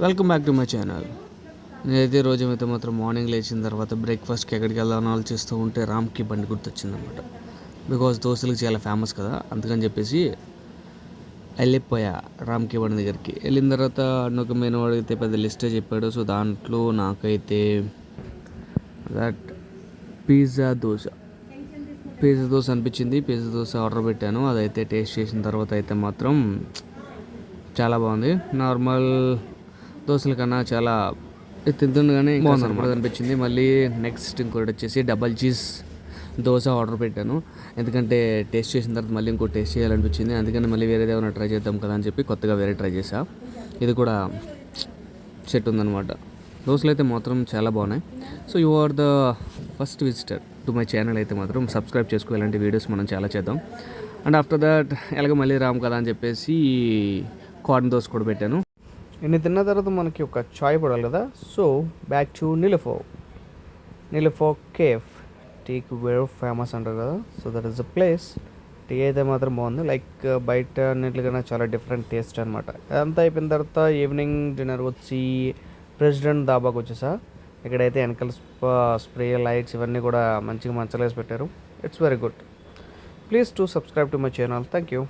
Welcome back to my channel. నేనైతే రోజు అయితే మాత్రం మార్నింగ్ లేచిన తర్వాత బ్రేక్ఫాస్ట్కి ఎక్కడికి వెళ్దామని ఆలోచిస్తూ ఉంటే రామ్కి బండి గుర్తొచ్చిందనమాట. బికాజ్ దోశలకు చాలా ఫేమస్ కదా, అందుకని చెప్పేసి వెళ్ళిపోయా రామ్కి బండి దగ్గరికి. వెళ్ళిన తర్వాత ఒక మెనూ అడిగితే పెద్ద లిస్టే చెప్పాడు. సో దాంట్లో నాకైతే దట్ పిజ్జా దోశ అనిపించింది. పిజ్జా దోశ ఆర్డర్ పెట్టాను. అదైతే టేస్ట్ చేసిన తర్వాత అయితే మాత్రం చాలా బాగుంది. నార్మల్ దోశల కన్నా చాలా తింటుండగానే బాగుంది అనమాట అనిపించింది. మళ్ళీ నెక్స్ట్ ఇంకోటి వచ్చేసి డబల్ చీజ్ దోశ ఆర్డర్ పెట్టాను. ఎందుకంటే టేస్ట్ చేసిన తర్వాత మళ్ళీ ఇంకోటి టేస్ట్ చేయాలనిపించింది. అందుకని మళ్ళీ వేరేది ఏమైనా ట్రై చేద్దాం కదా అని చెప్పి కొత్తగా వేరే ట్రై చేసా. ఇది కూడా సెట్ ఉందన్నమాట. దోశలు అయితే మాత్రం చాలా బాగున్నాయి. So you are the first visitor to my channel అయితే మాత్రం సబ్స్క్రైబ్ చేసుకో. ఇలాంటి వీడియోస్ మనం చాలా చేద్దాం. అండ్ ఆఫ్టర్ దట్ ఎలాగ మళ్ళీ రాము కదా అని చెప్పేసి కార్న్ దోశ కూడా పెట్టాను. ఇన్ని తిన్న తర్వాత మనకి ఒక చాయ్ పడాలి కదా. So back to Niloufer cafe. టీకి వెరీ ఫేమస్ అంటారు కదా. So that is the place. Tea అయితే మాత్రం బాగుంది. లైక్ బయట అన్నింటికన్నా చాలా డిఫరెంట్ టేస్ట్ అనమాట. అదంతా అయిపోయిన తర్వాత ఈవినింగ్ డిన్నర్ వచ్చి ప్రెసిడెంట్ దాబాకి వచ్చేసా. ఇక్కడైతే వెనకాల స్ప్రే లైట్స్ ఇవన్నీ కూడా మంచిగా మంచలేసి పెట్టారు. It's very good. Please to subscribe to my channel. Thank you.